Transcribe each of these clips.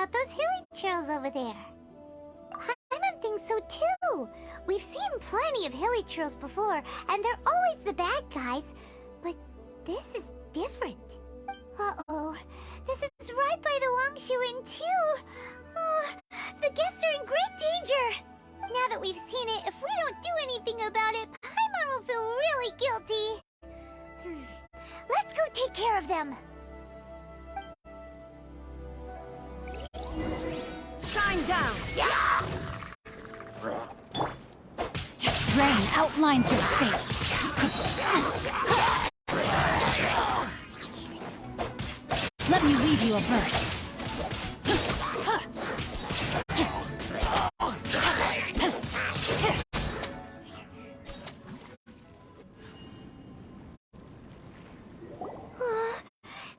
about those hilly trails over there. Paimon thinks so too. We've seen plenty of hilly trails before, and they're always the bad guys. But this is different. Uh-oh. This is right by the Wangshu too. The guests are in great danger. Now that we've seen it, if we don't do anything about it, Paimon will feel really guilty. Let's go take care of them. Shine down! Yeah! Rain outlines your fate. Let me leave you a verse.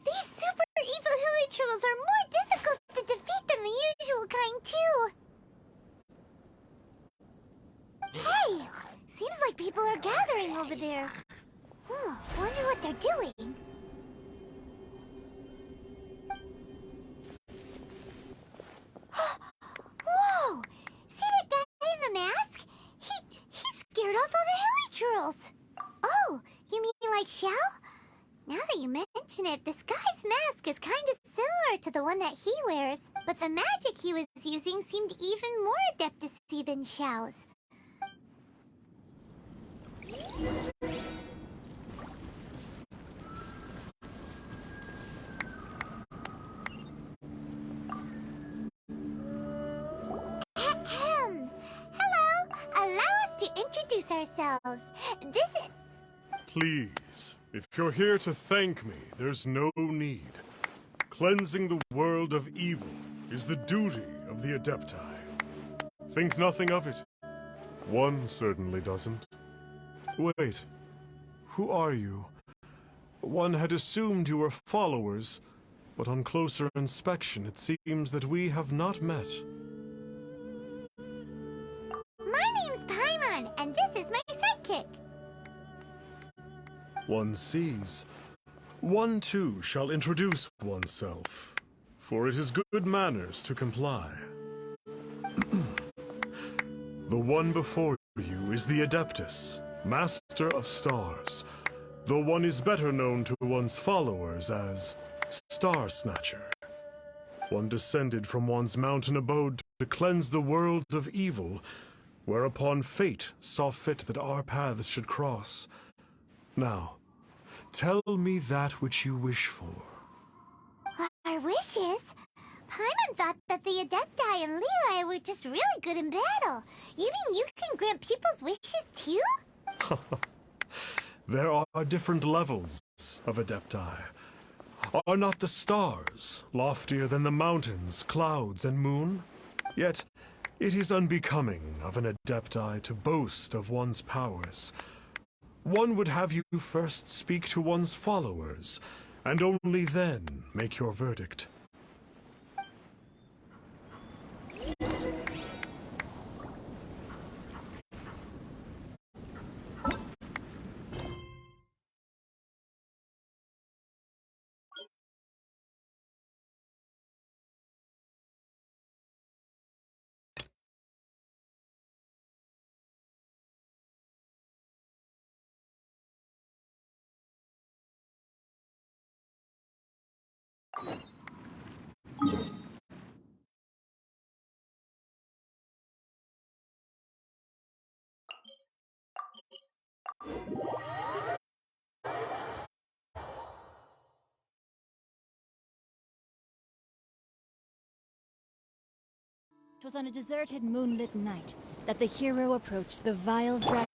These super evil hilly trolls are more difficult to defeat than the usual kind, too. Hey! Seems like people are gathering over there. Wonder what they're doing. Whoa! See that guy in the mask? He scared off all the hilly trolls. Oh, you mean like Xiao? Now that you mention it, this guy's mask is kind of similar to the one that he wears, but the magic he was using seemed even more adeptacy than Xiao's. Hello! Allow us to introduce ourselves. This is... Please, if you're here to thank me, there's no need. Cleansing the world of evil is the duty of the Adepti. Think nothing of it. One certainly doesn't. Wait, who are you? One had assumed you were followers, but on closer inspection it seems that we have not met. My name's Paimon, and this is my sidekick. One sees. One too shall introduce oneself, for it is good manners to comply. The one before you is the Adeptus, Master of Stars, though one is better known to one's followers as Star Snatcher. One descended from one's mountain abode to cleanse the world of evil, whereupon fate saw fit that our paths should cross. Now, tell me that which you wish for. Our wishes? Paimon thought that the Adepti and Leela were just really good in battle. You mean you can grant people's wishes too? There are different levels of Adepti. Are not the stars loftier than the mountains, clouds, and moon? Yet, it is unbecoming of an Adepti to boast of one's powers. One would have you first speak to one's followers, and only then make your verdict. It was on a deserted, moonlit night that the hero approached the vile dragon.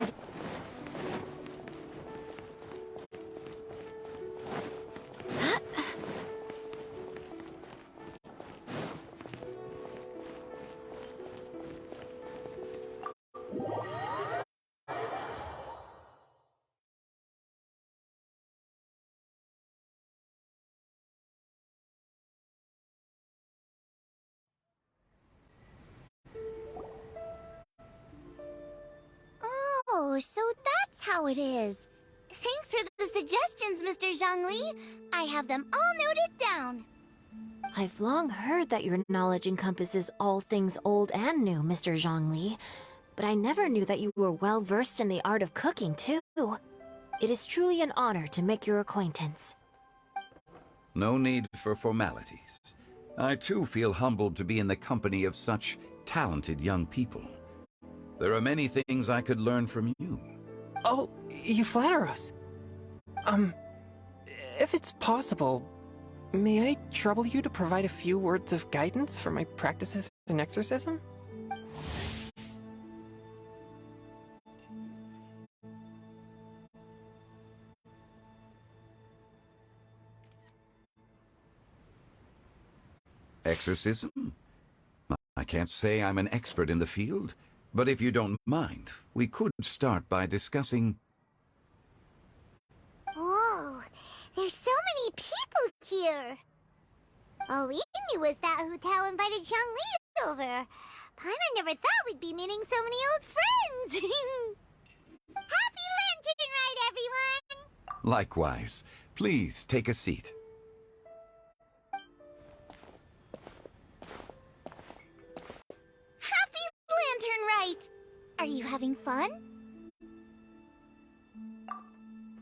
Oh, so that's how it is. Thanks for the suggestions, Mr. Zhongli. I have them all noted down. I've long heard that your knowledge encompasses all things old and new, Mr. Zhongli, but I never knew that you were well versed in the art of cooking, too. It is truly an honor to make your acquaintance. No need for formalities. I too feel humbled to be in the company of such talented young people. There are many things I could learn from you. Oh, you flatter us. If it's possible, may I trouble you to provide a few words of guidance for my practices in exorcism? Exorcism? I can't say I'm an expert in the field, but if you don't mind, we could start by discussing... Whoa, there's so many people here. All we knew was that Hu Tao invited Zhongli over. Paimon never thought we'd be meeting so many old friends. Happy Lantern Ride, everyone! Likewise. Please take a seat. Happy Lantern Ride! Are you having fun?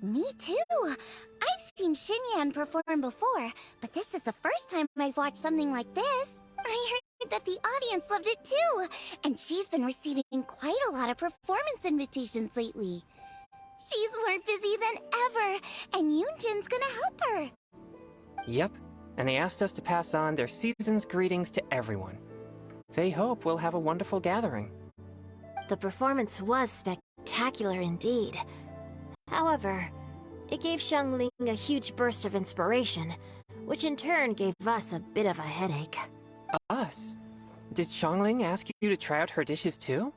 Me too. I've seen Xinyan perform before, but this is the first time I've watched something like this. I heard that the audience loved it too, and she's been receiving quite a lot of performance invitations lately. She's more busy than ever, and Yoonjin's gonna help her. Yep, and they asked us to pass on their season's greetings to everyone. They hope we'll have a wonderful gathering. The performance was spectacular indeed. However, it gave Xiangling a huge burst of inspiration, which in turn gave us a bit of a headache. Us? Did Xiangling ask you to try out her dishes too?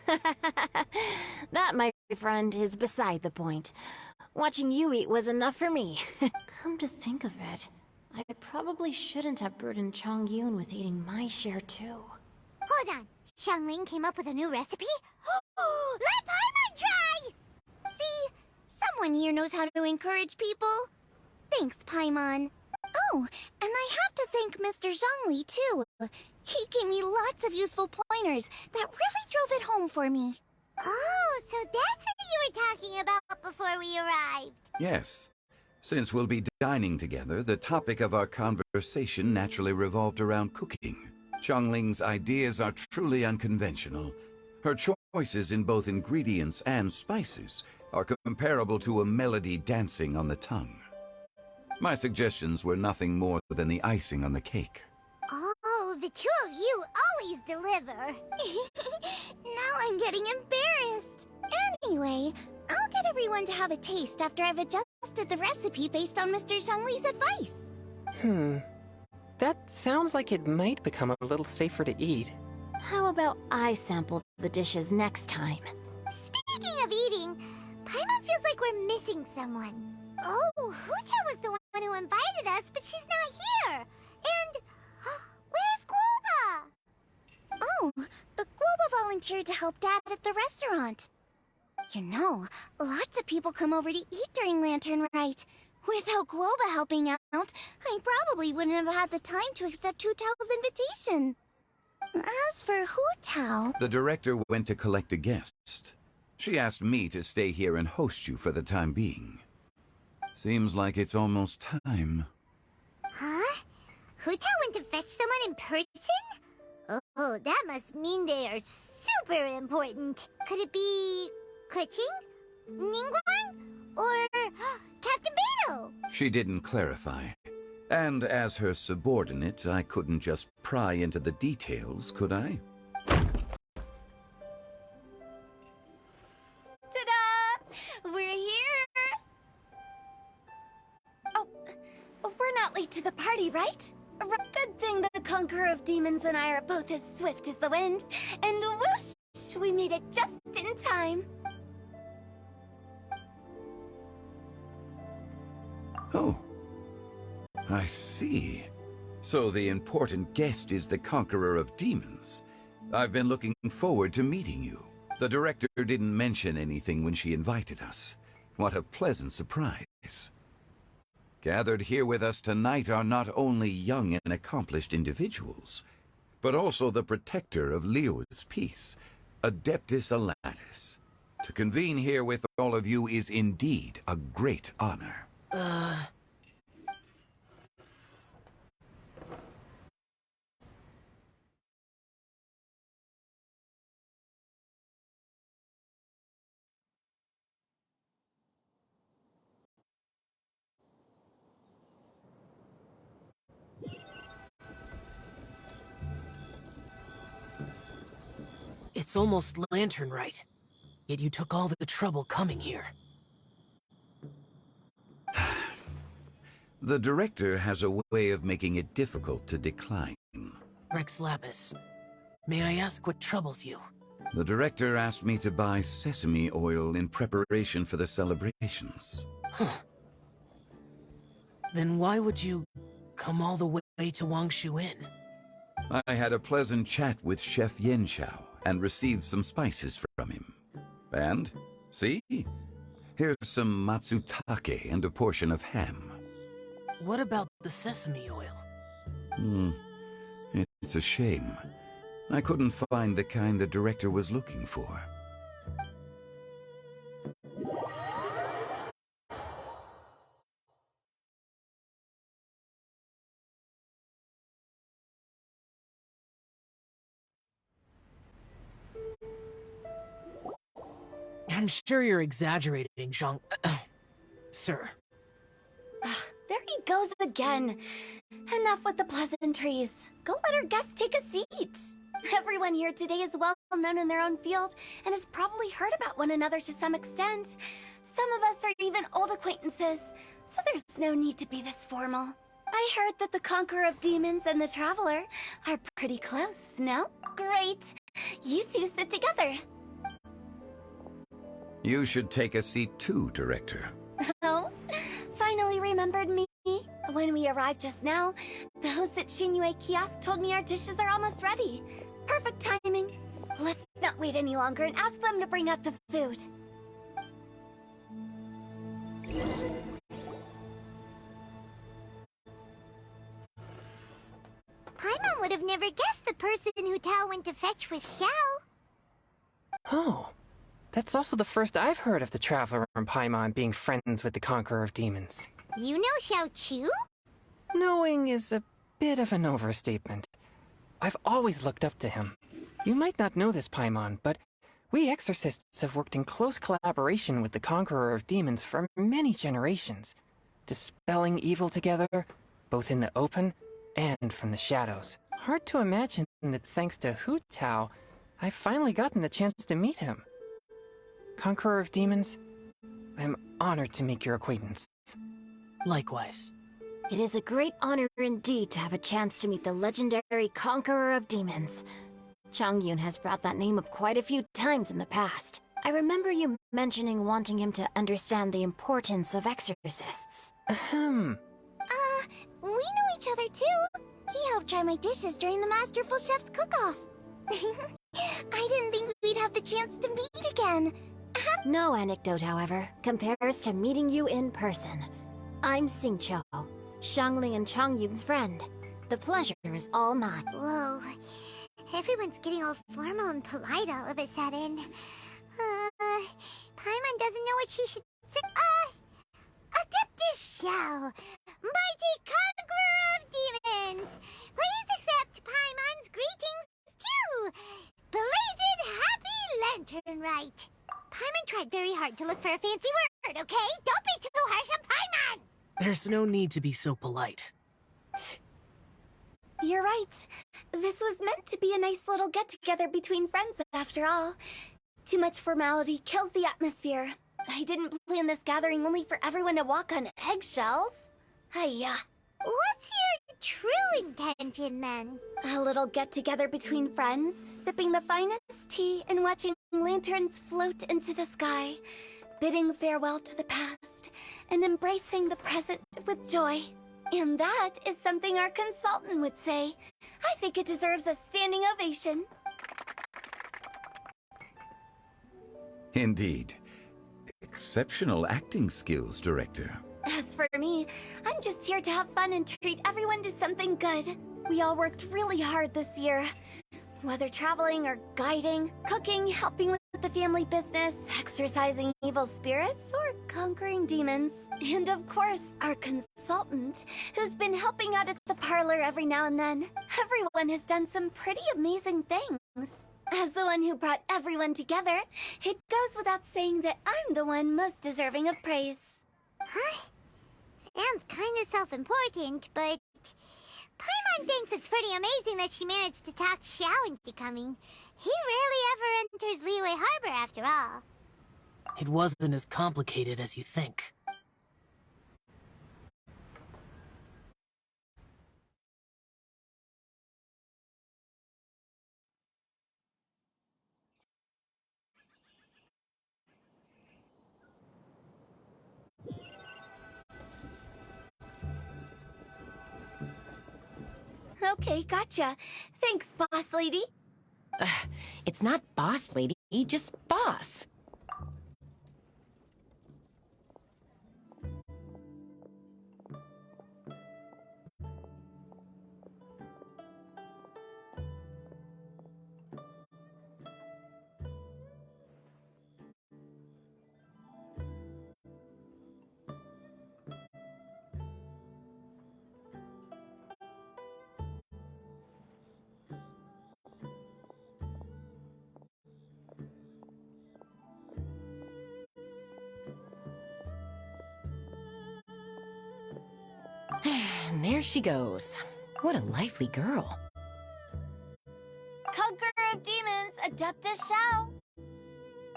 That, my friend, is beside the point. Watching you eat was enough for me. Come to think of it, I probably shouldn't have burdened Chongyun with eating my share too. Hold on. Xiangling came up with a new recipe? Let Paimon try! See? Someone here knows how to encourage people. Thanks, Paimon. Oh, and I have to thank Mr. Zhongli, too. He gave me lots of useful pointers that really drove it home for me. Oh, so that's what you were talking about before we arrived. Yes. Since we'll be dining together, the topic of our conversation naturally revolved around cooking. Xiangling's ideas are truly unconventional. Her choices in both ingredients and spices are comparable to a melody dancing on the tongue. My suggestions were nothing more than the icing on the cake. Oh, the two of you always deliver. Now I'm getting embarrassed. Anyway, I'll get everyone to have a taste after I've adjusted the recipe based on Mr. Zhongli's advice. That sounds like it might become a little safer to eat. How about I sample the dishes next time? Speaking of eating, Paimon feels like we're missing someone. Oh, Huta was the one who invited us, but she's not here. And where's Guoba? Oh, Guoba volunteered to help Dad at the restaurant. You know, lots of people come over to eat during Lantern Rite. Without Guoba helping out, I probably wouldn't have had the time to accept Hu Tao's invitation. As for Hu Tao... The director went to collect a guest. She asked me to stay here and host you for the time being. Seems like it's almost time. Huh? Hu Tao went to fetch someone in person? Oh, that must mean they are super important. Could it be... Keqing? Ningguang? Or Captain Beto? She didn't clarify. And as her subordinate, I couldn't just pry into the details, could I? Ta-da! We're here! Oh, we're not late to the party, right? Good thing the Conqueror of Demons and I are both as swift as the wind. And whoosh! We made it just in time. Oh. I see. So the important guest is the Conqueror of Demons. I've been looking forward to meeting you. The director didn't mention anything when she invited us. What a pleasant surprise. Gathered here with us tonight are not only young and accomplished individuals, but also the protector of Leo's peace, Adeptus Alatus. To convene here with all of you is indeed a great honor. It's almost lantern right. Yet you took all the trouble coming here. The director has a way of making it difficult to decline. Rex Lapis, may I ask what troubles you? The director asked me to buy sesame oil in preparation for the celebrations. Then why would you come all the way to Wangshu Inn? I had a pleasant chat with Chef Yenshao and received some spices from him. And, see? Here's some matsutake and a portion of ham. What about the sesame oil? It's a shame. I couldn't find the kind the director was looking for. I'm sure you're exaggerating, Zhang... Sir. There he goes again. Enough with the pleasantries. Go let our guests take a seat. Everyone here today is well known in their own field and has probably heard about one another to some extent. Some of us are even old acquaintances, so there's no need to be this formal. I heard that the Conqueror of Demons and the Traveler are pretty close, no? Great. You two sit together. You should take a seat too, Director. Oh, finally remembered me. When we arrived just now, the hosts at Shinue Kiosk told me our dishes are almost ready. Perfect timing. Let's not wait any longer and ask them to bring out the food. Paimon would have never guessed the person who Tao went to fetch was Xiao. Oh, that's also the first I've heard of the Traveler and Paimon being friends with the Conqueror of Demons. You know Xiao Chu? Knowing is a bit of an overstatement. I've always looked up to him. You might not know this, Paimon, but we exorcists have worked in close collaboration with the Conqueror of Demons for many generations, dispelling evil together, both in the open and from the shadows. Hard to imagine that thanks to Hu Tao, I've finally gotten the chance to meet him. Conqueror of Demons, I'm honored to make your acquaintance. Likewise. It is a great honor indeed to have a chance to meet the legendary Conqueror of Demons. Changyun has brought that name up quite a few times in the past. I remember you mentioning wanting him to understand the importance of exorcists. Ahem. We know each other too. He helped try my dishes during the Masterful Chef's cook-off. I didn't think we'd have the chance to meet again. No anecdote, however, compares to meeting you in person. I'm Xingqiu, Shangling and Changyun's friend. The pleasure is all mine. Whoa. Everyone's getting all formal and polite all of a sudden. Paimon doesn't know what she should say. Adeptus Xiao, mighty conqueror of demons. Please accept Paimon's greetings too. Belated happy lantern rite. Paimon tried very hard to look for a fancy word, okay? Don't be too harsh on Paimon! There's no need to be so polite. You're right. This was meant to be a nice little get-together between friends, after all. Too much formality kills the atmosphere. I didn't plan this gathering only for everyone to walk on eggshells. Hiya. What's your true intention, then? A little get-together between friends, sipping the finest tea and watching lanterns float into the sky, bidding farewell to the past, and embracing the present with joy. And that is something our consultant would say. I think it deserves a standing ovation. Indeed. Exceptional acting skills, Director. As for me. I'm just here to have fun and treat everyone to something good. We all worked really hard this year. Whether traveling or guiding, cooking, helping with the family business, exercising evil spirits, or conquering demons. And of course, our consultant, who's been helping out at the parlor every now and then. Everyone has done some pretty amazing things. As the one who brought everyone together, it goes without saying that I'm the one most deserving of praise. Huh? Sounds kinda self-important, but... Paimon thinks it's pretty amazing that she managed to talk Xiao into coming. He rarely ever enters Liyue Harbor, after all. It wasn't as complicated as you think. Okay, gotcha. Thanks, boss lady. It's not boss lady, just boss. And there she goes. What a lively girl. Conqueror of demons, Adeptus Xiao.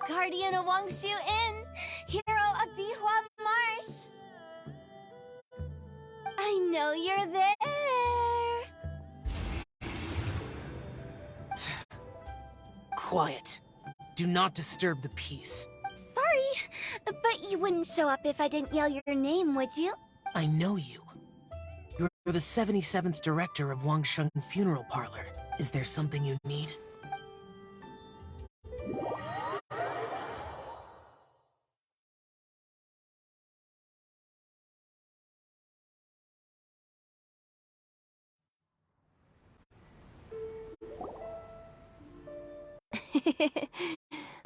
Guardian of Wangshu Inn, hero of Dihua Marsh. I know you're there. Quiet. Do not disturb the peace. Sorry, but you wouldn't show up if I didn't yell your name, would you? I know you. You're the 77th director of Wangsheng Funeral Parlor. Is there something you need?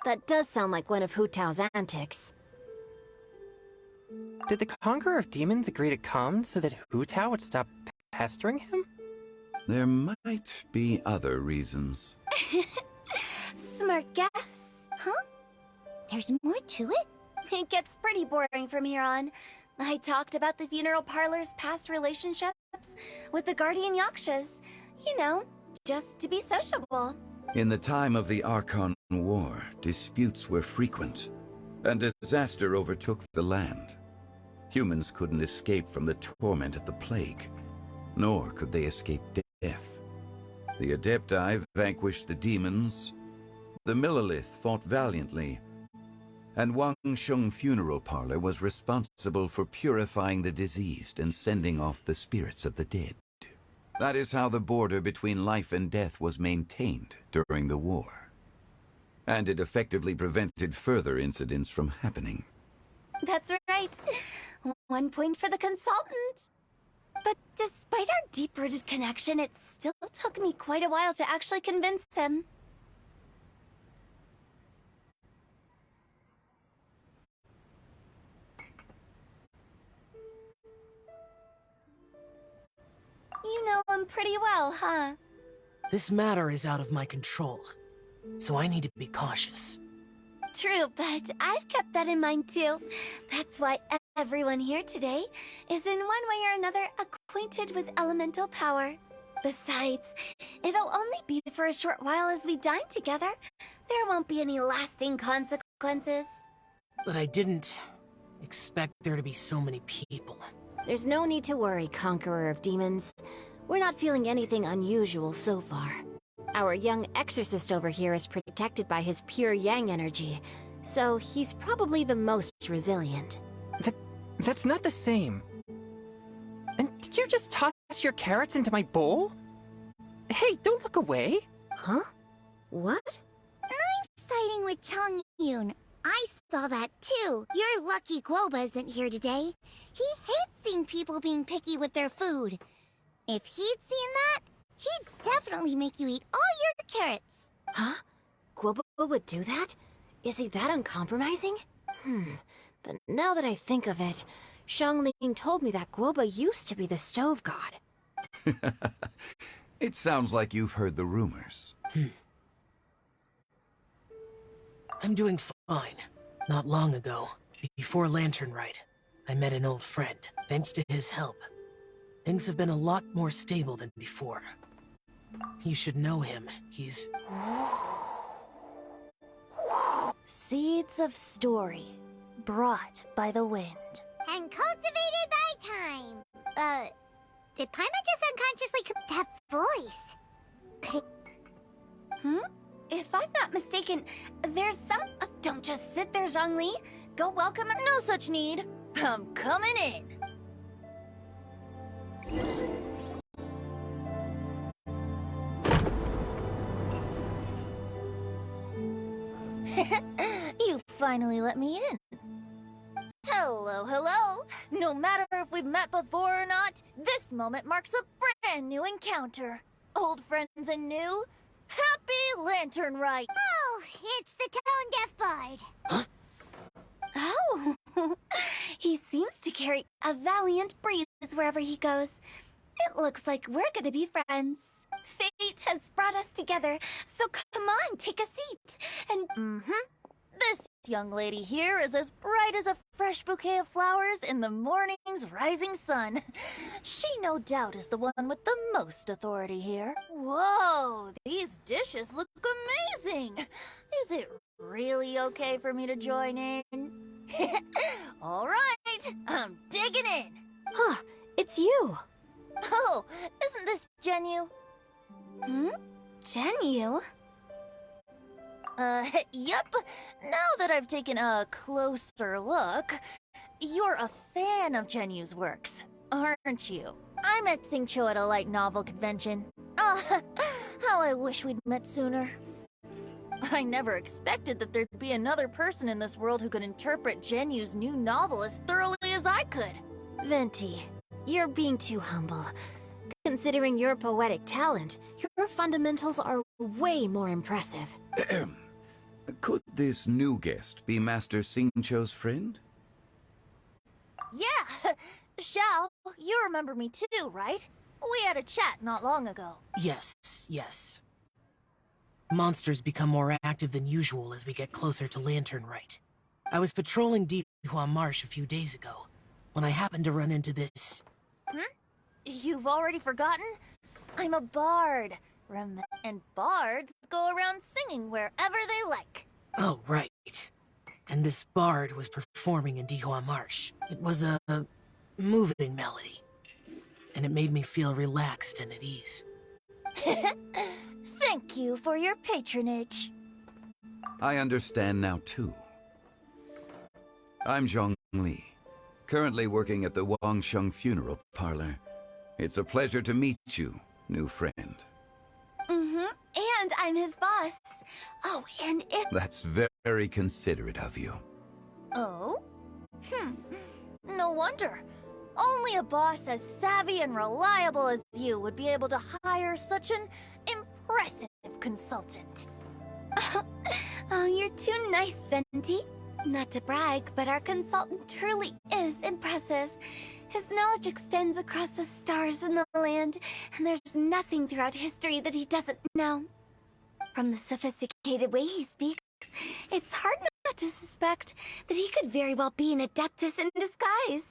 That does sound like one of Hu Tao's antics. Did the Conqueror of Demons agree to come so that Hu Tao would stop pestering him? There might be other reasons. Smart guess. Huh? There's more to it? It gets pretty boring from here on. I talked about the funeral parlor's past relationships with the Guardian Yakshas. You know, just to be sociable. In the time of the Archon War, disputes were frequent, and disaster overtook the land. Humans couldn't escape from the torment of the plague, nor could they escape death. The Adepti vanquished the demons, the Millelith fought valiantly, and Wangsheng Funeral Parlor was responsible for purifying the diseased and sending off the spirits of the dead. That is how the border between life and death was maintained during the war. And it effectively prevented further incidents from happening. That's right. 1 point for the consultant. But despite our deep-rooted connection, it still took me quite a while to actually convince him. You know him pretty well, huh? This matter is out of my control, so I need to be cautious. True, but I've kept that in mind too. That's why everyone here today is in one way or another acquainted with elemental power. Besides, it'll only be for a short while as we dine together. There won't be any lasting consequences. But I didn't expect there to be so many people. There's no need to worry, Conqueror of Demons. We're not feeling anything unusual so far. Our young exorcist over here is protected by his pure yang energy, so he's probably the most resilient. That's not the same. And did you just toss your carrots into my bowl? Hey, don't look away. Huh? What? Siding with Chang Yun. I saw all that, too. You're lucky Guoba isn't here today. He hates seeing people being picky with their food. If he'd seen that, he'd definitely make you eat all your carrots. Huh? Guoba would do that? Is he that uncompromising? But now that I think of it, Xiangling told me that Guoba used to be the stove god. It sounds like you've heard the rumors. I'm doing fine. Not long ago, before Lantern Rite, I met an old friend. Thanks to his help, things have been a lot more stable than before. You should know him. He's... Seeds of story, brought by the wind. And cultivated by time. Did Paimon just unconsciously that voice? Could it... If I'm not mistaken, there's some... don't just sit there, Zhongli. Go welcome him. No such need. I'm coming in. You finally let me in. Hello, hello. No matter if we've met before or not, this moment marks a brand new encounter. Old friends and new. Happy Lantern Rite. Oh, it's the tone-deaf bard. Oh, he seems to carry a valiant breeze wherever he goes. It looks like we're gonna be friends. Fate has brought us together, so come on, take a seat. And, this young lady here is as bright as a fresh bouquet of flowers in the morning's rising sun. She no doubt is the one with the most authority here. Whoa, these dishes look amazing. Is it really okay for me to join in? All right, I'm digging in. Huh, it's you. Oh, isn't this Genyu? Genyu? Yep. Now that I've taken a closer look, you're a fan of Genyu's works, aren't you? I met Xingqiu at a light novel convention. How I wish we'd met sooner. I never expected that there'd be another person in this world who could interpret Genyu's new novel as thoroughly as I could. Venti, you're being too humble. Considering your poetic talent, your fundamentals are way more impressive. Could this new guest be Master Xingqiu's friend? Yeah! Xiao, you remember me too, right? We had a chat not long ago. Yes. Monsters become more active than usual as we get closer to Lantern Rite. I was patrolling Dihua Marsh a few days ago, when I happened to run into this... You've already forgotten? I'm a bard. And bards go around singing wherever they like. Oh, right. And this bard was performing in Dihua Marsh. It was a moving melody, and it made me feel relaxed and at ease. Thank you for your patronage. I understand now, too. I'm Zhongli, currently working at the Wangsheng Funeral Parlor. It's a pleasure to meet you, new friend. And I'm his boss. Oh, and if... That's very considerate of you. Oh? No wonder. Only a boss as savvy and reliable as you would be able to hire such an impressive consultant. Oh, you're too nice, Venti. Not to brag, but our consultant truly is impressive. His knowledge extends across the stars and the land, and there's nothing throughout history that he doesn't know. From the sophisticated way he speaks, it's hard not to suspect that he could very well be an adeptus in disguise.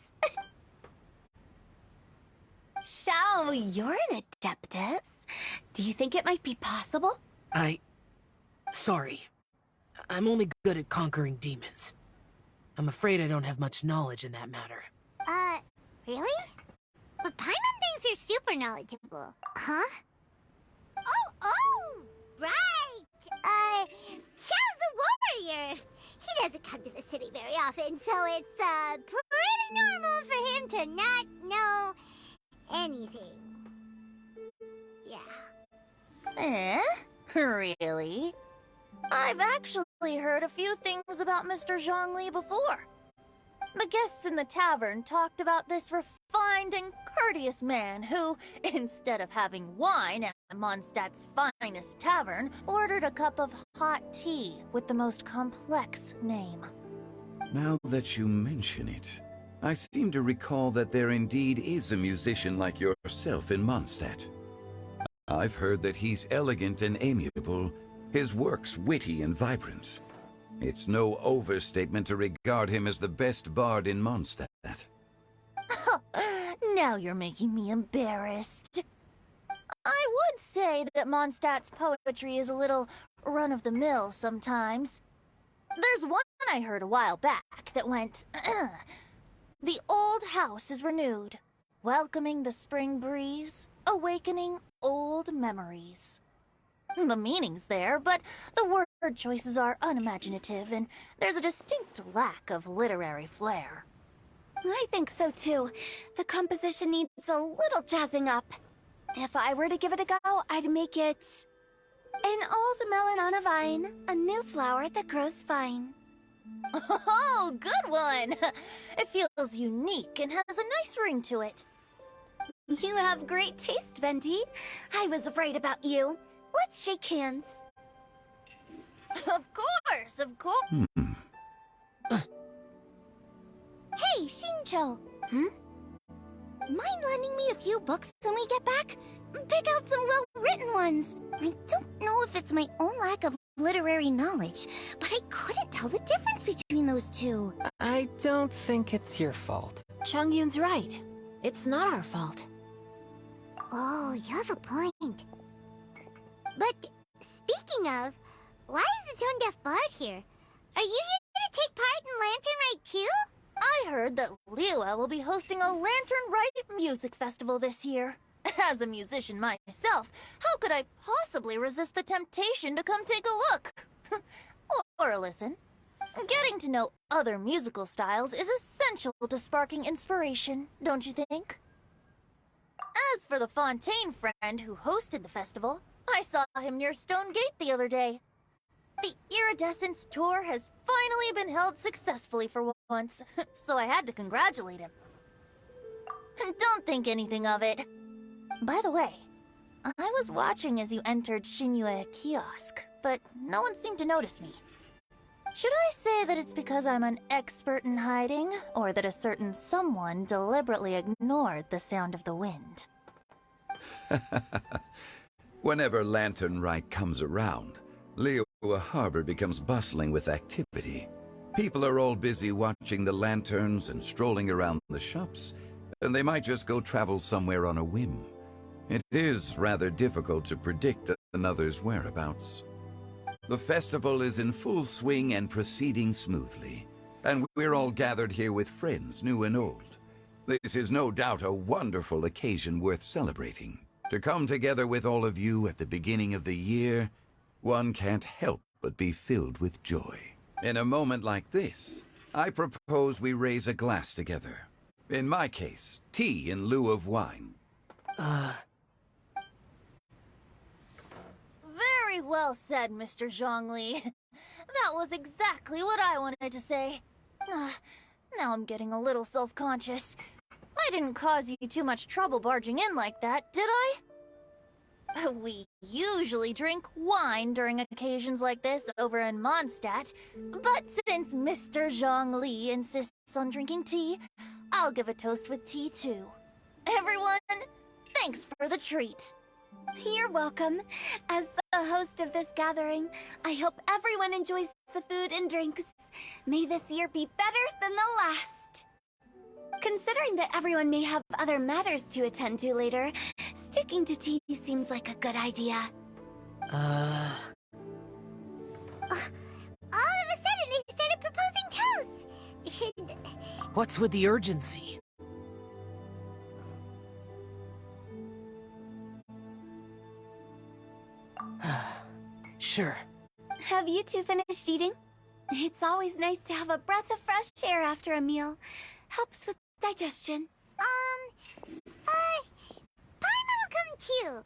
Xiao, you're an adeptus. Do you think it might be possible? Sorry. I'm only good at conquering demons. I'm afraid I don't have much knowledge in that matter. Really? But Paimon thinks you're super knowledgeable. Huh? Oh, right! Xiao's a warrior! He doesn't come to the city very often, so it's, pretty normal for him to not know anything. Yeah. Really? I've actually actually heard a few things about Mr. Zhongli before. The guests in the tavern talked about this refined and courteous man who, instead of having wine at Mondstadt's finest tavern, ordered a cup of hot tea with the most complex name. Now that you mention it, I seem to recall that there indeed is a musician like yourself in Mondstadt. I've heard that he's elegant and amiable, his works witty and vibrant. It's no overstatement to regard him as the best bard in Mondstadt. Now you're making me embarrassed. I would say that Mondstadt's poetry is a little run-of-the-mill sometimes. There's one I heard a while back that went, "The old house is renewed, welcoming the spring breeze, awakening old memories." The meaning's there, but the word choices are unimaginative, and there's a distinct lack of literary flair. I think so too. The composition needs a little jazzing up. If I were to give it a go, I'd make it an old melon on a vine, a new flower that grows fine. Oh, good one! It feels unique and has a nice ring to it. You have great taste, Venti. I was right about you. Let's shake hands. Of course, of course. Hey, Shincho! Mind lending me a few books when we get back? Pick out some well-written ones. I don't know if it's my own lack of literary knowledge, but I couldn't tell the difference between those two. I don't think it's your fault. Changyun's right. It's not our fault. Oh, you have a point. But speaking of, why is the tone-deaf bard here? Are you here to take part in Lantern Rite too? I heard that Liyue will be hosting a Lantern Rite music festival this year. As a musician myself, how could I possibly resist the temptation to come take a look? or listen. Getting to know other musical styles is essential to sparking inspiration, don't you think? As for the Fontaine friend who hosted the festival, I saw him near Stone Gate the other day. The Iridescence tour has finally been held successfully for once, so I had to congratulate him. Don't think anything of it. By the way, I was watching as you entered Shinyue Kiosk, but no one seemed to notice me. Should I say that it's because I'm an expert in hiding, or that a certain someone deliberately ignored the sound of the wind? Whenever Lantern Rite comes around, Liyue Harbor becomes bustling with activity. People are all busy watching the lanterns and strolling around the shops, and they might just go travel somewhere on a whim. It is rather difficult to predict another's whereabouts. The festival is in full swing and proceeding smoothly, and we're all gathered here with friends, new and old. This is no doubt a wonderful occasion worth celebrating. To come together with all of you at the beginning of the year, one can't help but be filled with joy. In a moment like this, I propose we raise a glass together. In my case, tea in lieu of wine. Very well said, Mr. Zhongli. That was exactly what I wanted to say. Now I'm getting a little self-conscious. I didn't cause you too much trouble barging in like that, did I? We usually drink wine during occasions like this over in Mondstadt, but since Mr. Zhongli insists on drinking tea, I'll give a toast with tea too. Everyone, thanks for the treat. You're welcome. As the host of this gathering, I hope everyone enjoys the food and drinks. May this year be better than the last. Considering that everyone may have other matters to attend to later, sticking to tea seems like a good idea. All of a sudden, they started proposing toasts. Should... What's with the urgency? Sure. Have you two finished eating? It's always nice to have a breath of fresh air after a meal. Helps with digestion. Paimon will come too.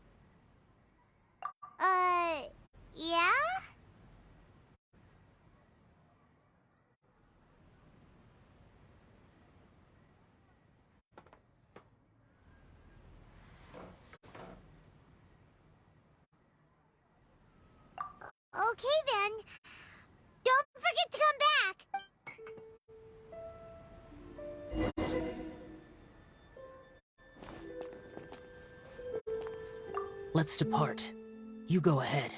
Yeah? Okay then. Don't forget to come back. Let's depart. You go ahead.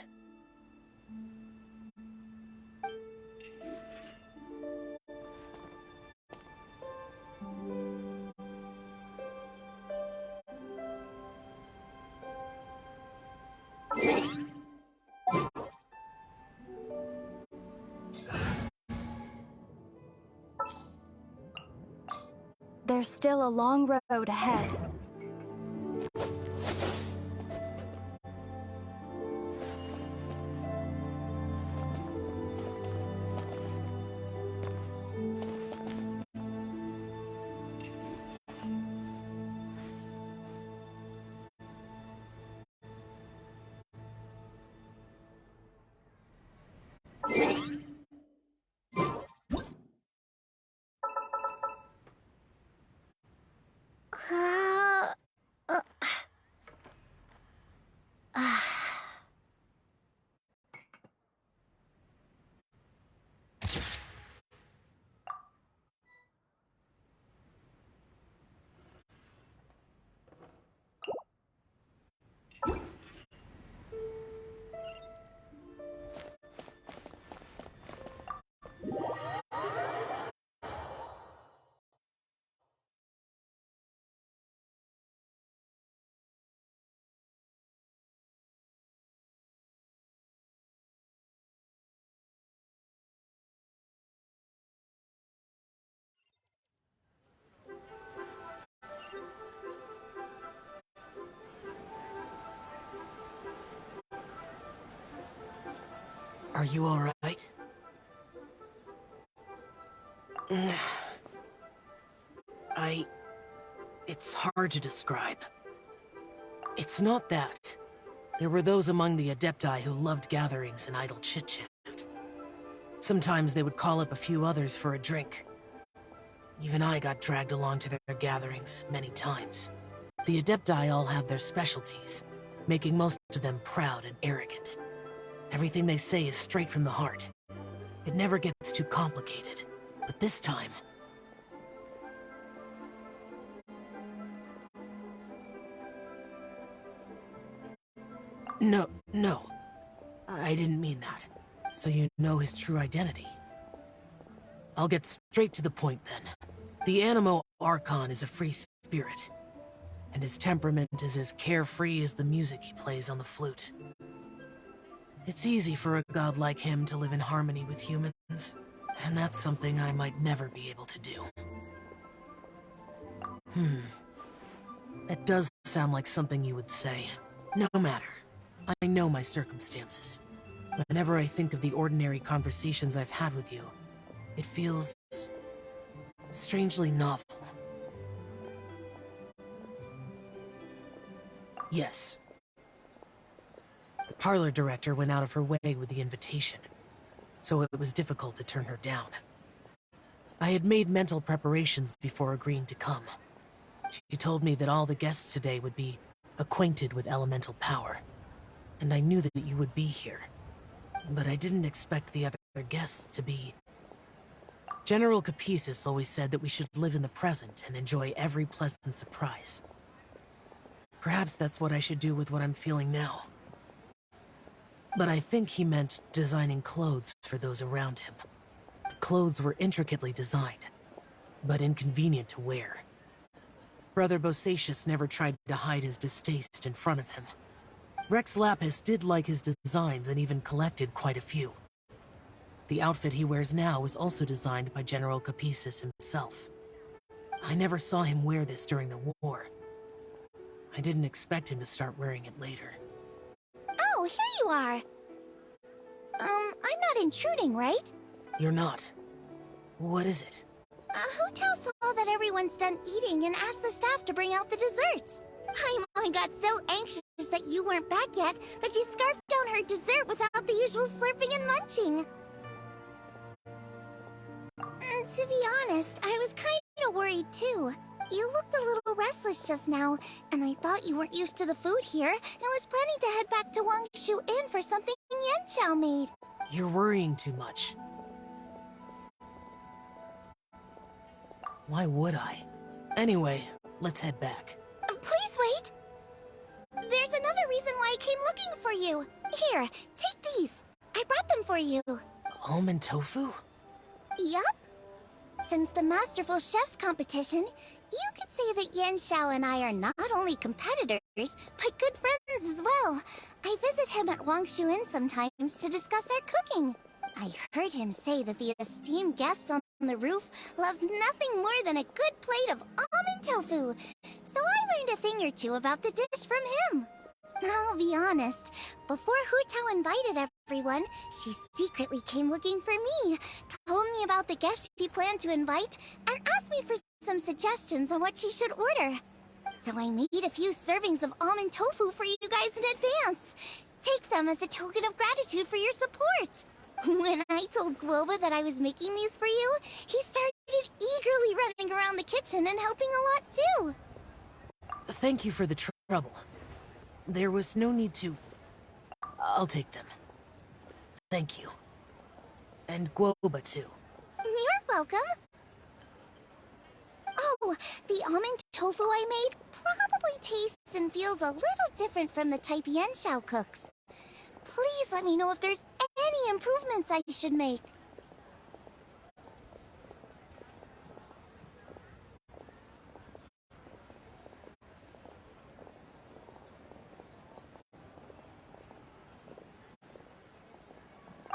There's still a long road ahead. Are you alright? It's hard to describe. It's not that. There were those among the Adepti who loved gatherings and idle chit-chat. Sometimes they would call up a few others for a drink. Even I got dragged along to their gatherings many times. The Adepti all have their specialties, making most of them proud and arrogant. Everything they say is straight from the heart. It never gets too complicated. But this time... No. I didn't mean that. So you know his true identity. I'll get straight to the point then. The Animo Archon is a free spirit, and his temperament is as carefree as the music he plays on the flute. It's easy for a god like him to live in harmony with humans, and that's something I might never be able to do. That does sound like something you would say. No matter. I know my circumstances. Whenever I think of the ordinary conversations I've had with you, it feels... strangely novel. Yes. The parlor director went out of her way with the invitation, so it was difficult to turn her down. I had made mental preparations before agreeing to come. She told me that all the guests today would be acquainted with elemental power, and I knew that you would be here. But I didn't expect the other guests to be... General Capisis always said that we should live in the present and enjoy every pleasant surprise. Perhaps that's what I should do with what I'm feeling now. But I think he meant designing clothes for those around him. The clothes were intricately designed, but inconvenient to wear. Brother Bosacius never tried to hide his distaste in front of him. Rex Lapis did like his designs and even collected quite a few. The outfit he wears now was also designed by General Capisis himself. I never saw him wear this during the war. I didn't expect him to start wearing it later. Oh, here you are. I'm not intruding, right? You're not. What is it? Hu-Tao saw that everyone's done eating and asked the staff to bring out the desserts. I got so anxious that you weren't back yet that she scarfed down her dessert without the usual slurping and munching. To be honest, I was kind of worried too. You looked a little restless just now, and I thought you weren't used to the food here and was planning to head back to Wangshu Inn for something Yanchao made. You're worrying too much. Why would I? Anyway, let's head back. Please wait! There's another reason why I came looking for you. Here, take these. I brought them for you. Almond tofu? Yup. Since the Masterful Chef's competition, you could say that Yan Xiao and I are not only competitors, but good friends as well. I visit him at Wangshu Inn sometimes to discuss our cooking. I heard him say that the esteemed guest on the roof loves nothing more than a good plate of almond tofu. So I learned a thing or two about the dish from him. I'll be honest, before Hu Tao invited everyone, she secretly came looking for me, told me about the guests she planned to invite, and asked me for some suggestions on what she should order. So I made a few servings of almond tofu for you guys in advance. Take them as a token of gratitude for your support. When I told Guoba that I was making these for you, he started eagerly running around the kitchen and helping a lot too. Thank you for the trouble. There was no need to... I'll take them. Thank you. And Guoba too. You're welcome. Oh, the almond tofu I made probably tastes and feels a little different from the type Yan Xiao cooks. Please let me know if there's any improvements I should make.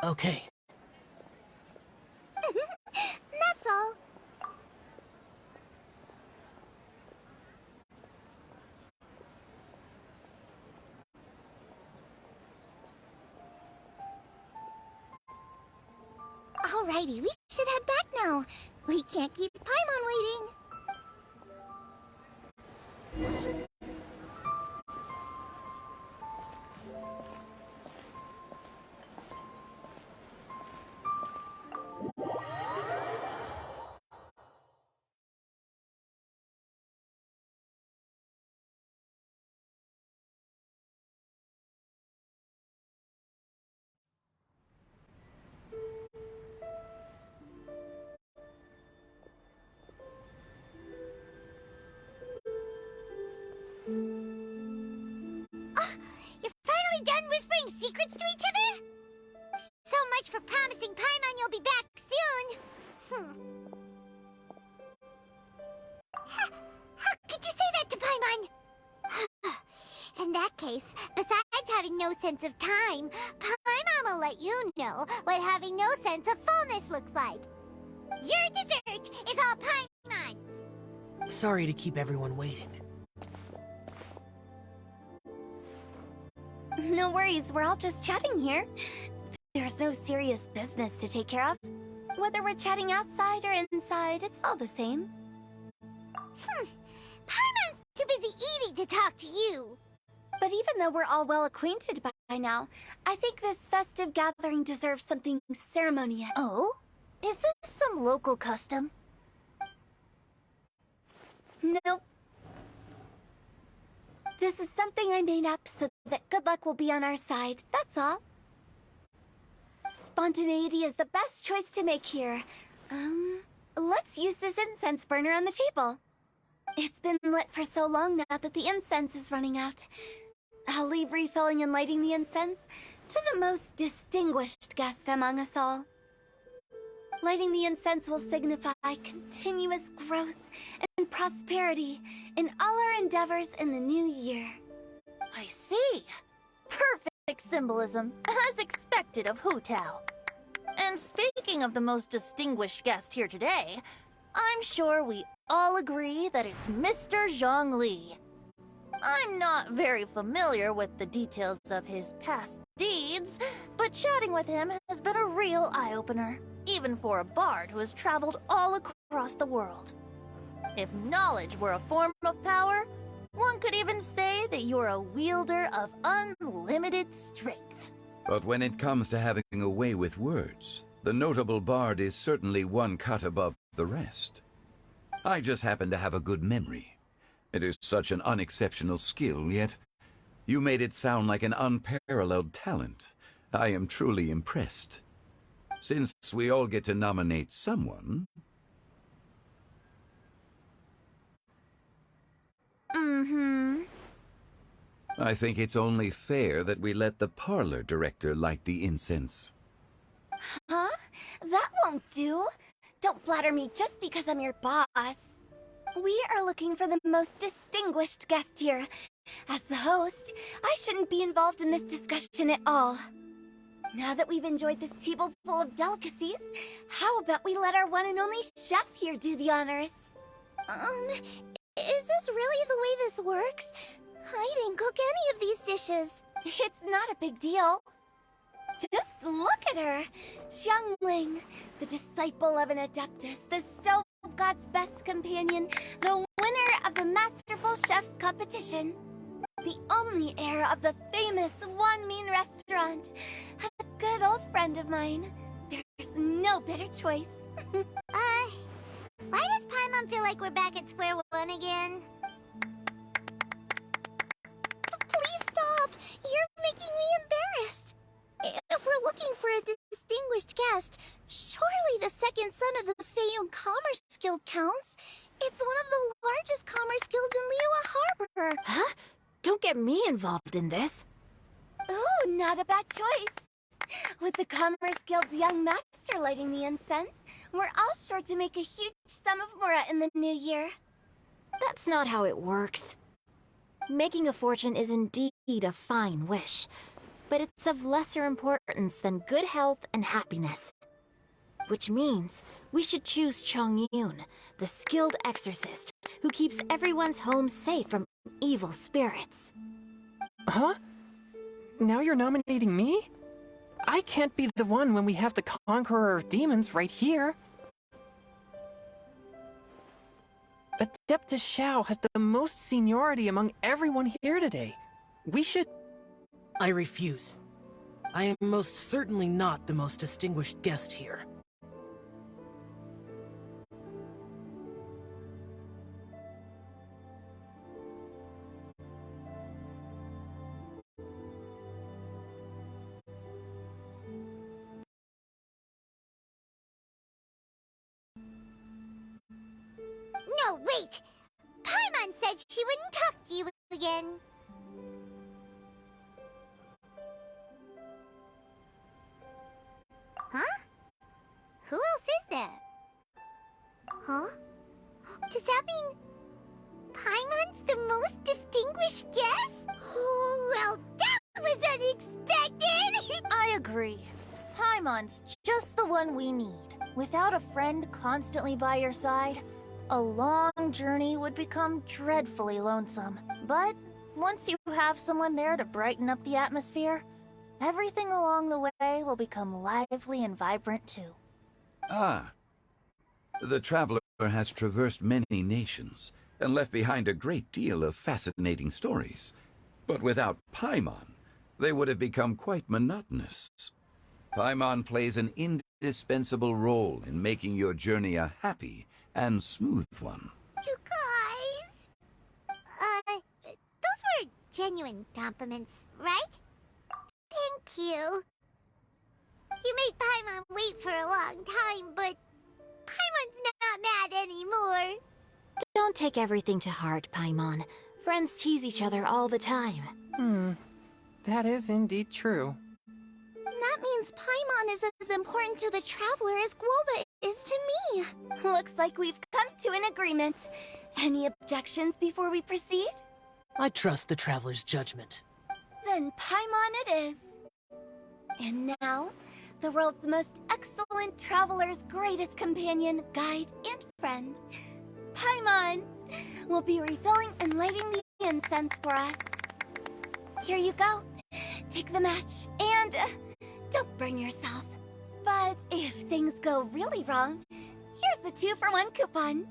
Okay. That's all. Alrighty, we should head back now. We can't keep Paimon waiting. You're finally done whispering secrets to each other? So much for promising Paimon you'll be back soon. How could you say that to Paimon? In that case, besides having no sense of time, Paimon will let you know what having no sense of fullness looks like. Your dessert is all Paimon's. Sorry to keep everyone waiting. No worries, we're all just chatting here. There's no serious business to take care of. Whether we're chatting outside or inside, it's all the same. Paimon's too busy eating to talk to you. But even though we're all well acquainted by now, I think this festive gathering deserves something ceremonious. Oh? Is this some local custom? Nope. This is something I made up so that good luck will be on our side, that's all. Spontaneity is the best choice to make here. Let's use this incense burner on the table. It's been lit for so long now that the incense is running out. I'll leave refilling and lighting the incense to the most distinguished guest among us all. Lighting the incense will signify continuous growth and prosperity in all our endeavors in the new year. I see. Perfect symbolism, as expected of Hu Tao. And speaking of the most distinguished guest here today, I'm sure we all agree that it's Mr. Zhongli. I'm not very familiar with the details of his past deeds, but chatting with him has been a real eye-opener, even for a bard who has traveled all across the world. If knowledge were a form of power, one could even say that you're a wielder of unlimited strength. But when it comes to having a way with words, the notable bard is certainly one cut above the rest. I just happen to have a good memory. It is such an unexceptional skill, yet you made it sound like an unparalleled talent. I am truly impressed. Since we all get to nominate someone... Mm-hmm. I think it's only fair that we let the parlor director light the incense. Huh? That won't do. Don't flatter me just because I'm your boss. We are looking for the most distinguished guest here. As the host, I shouldn't be involved in this discussion at all. Now that we've enjoyed this table full of delicacies, how about we let our one and only chef here do the honors? Is this really the way this works? I didn't cook any of these dishes. It's not a big deal. Just look at her! Xiangling, the disciple of an Adeptus, the stove god's best companion, the winner of the Masterful Chef's competition, the only heir of the famous Wan Min restaurant, a good old friend of mine. There's no better choice. Why does Paimon feel like we're back at square one again? Please stop! You're making me embarrassed! If we're looking for a distinguished guest, surely the second son of the Feiyun Commerce Guild counts. It's one of the largest commerce guilds in Liyue Harbor. Huh? Don't get me involved in this. Ooh, not a bad choice. With the Commerce Guild's young master lighting the incense, we're all sure to make a huge sum of mora in the new year. That's not how it works. Making a fortune is indeed a fine wish, but it's of lesser importance than good health and happiness. Which means we should choose Chongyun, the skilled exorcist, who keeps everyone's home safe from evil spirits. Huh? Now you're nominating me? I can't be the one when we have the Conqueror of Demons right here. Adeptus Xiao has the most seniority among everyone here today. We should... I refuse. I am most certainly not the most distinguished guest here. No, wait! Paimon said she wouldn't talk to you again. Huh? Who else is there? Huh? Does that mean Paimon's the most distinguished guest? Oh, well, that was unexpected! I agree. Paimon's just the one we need. Without a friend constantly by your side, a long journey would become dreadfully lonesome. But once you have someone there to brighten up the atmosphere, everything along the way will become lively and vibrant too. Ah. The traveler has traversed many nations and left behind a great deal of fascinating stories. But without Paimon, they would have become quite monotonous. Paimon plays an indispensable role in making your journey a happy and smooth one. You guys... those were genuine compliments, right? Thank you. You made Paimon wait for a long time, but Paimon's not mad anymore. Don't take everything to heart, Paimon. Friends tease each other all the time. That is indeed true. That means Paimon is as important to the traveler as Guoba is to me. Looks like we've come to an agreement. Any objections before we proceed? I trust the traveler's judgment. Then Paimon it is. And now, the world's most excellent traveler's greatest companion, guide, and friend, Paimon, will be refilling and lighting the incense for us. Here you go. Take the match, and don't burn yourself. But if things go really wrong, here's the 2-for-1 coupon.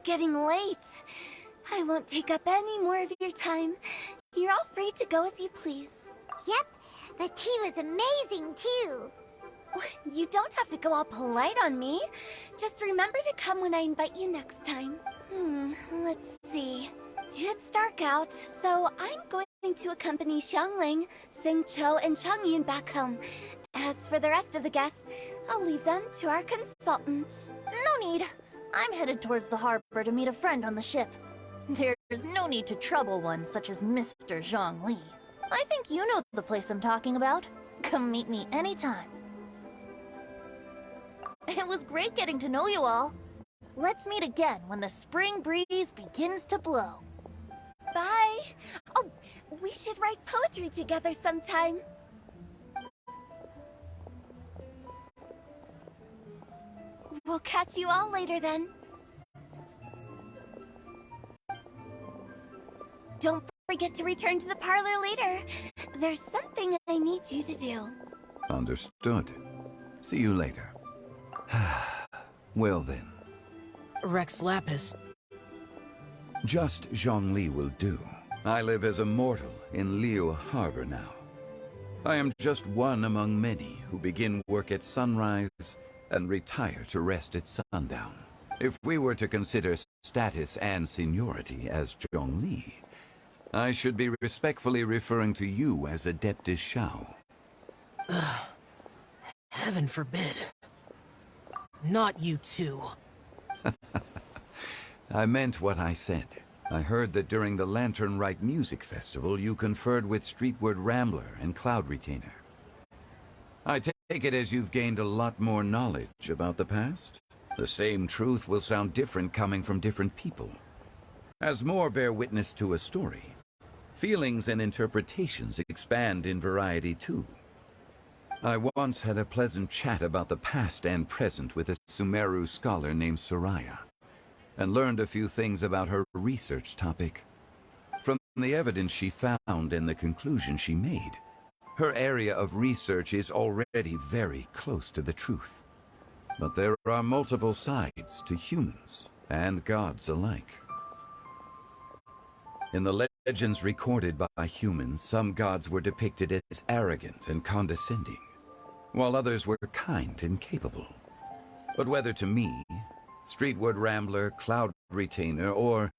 getting late. I won't take up any more of your time. You're all free to go as you please. Yep, the tea was amazing too. You don't have to go all polite on me. Just remember to come when I invite you next time. Let's see. It's dark out, so I'm going to accompany Xiangling, Xingqiu, and Changyun back home. As for the rest of the guests, I'll leave them to our consultant. No need. I'm headed towards the harbor to meet a friend on the ship. There's no need to trouble one such as Mr. Zhongli. I think you know the place I'm talking about. Come meet me anytime. It was great getting to know you all. Let's meet again when the spring breeze begins to blow. Bye! Oh, we should write poetry together sometime. We'll catch you all later then. Don't forget to return to the parlor later. There's something I need you to do. Understood. See you later. Well then. Rex Lapis. Just Zhongli will do. I live as a mortal in Liu Harbor now. I am just one among many who begin work at sunrise and retire to rest at sundown. If we were to consider status and seniority as Zhongli, I should be respectfully referring to you as Adeptus Shao. Heaven forbid. Not you too. I meant what I said. I heard that during the Lantern Rite Music Festival, you conferred with Streetward Rambler and Cloud Retainer. I take it as you've gained a lot more knowledge about the past? The same truth will sound different coming from different people. As more bear witness to a story, feelings and interpretations expand in variety too. I once had a pleasant chat about the past and present with a Sumeru scholar named Soraya, and learned a few things about her research topic. From the evidence she found and the conclusion she made, her area of research is already very close to the truth. But there are multiple sides to humans and gods alike. In the legends recorded by humans, some gods were depicted as arrogant and condescending, while others were kind and capable. But whether to me, Streetward Rambler, Cloud Retainer, or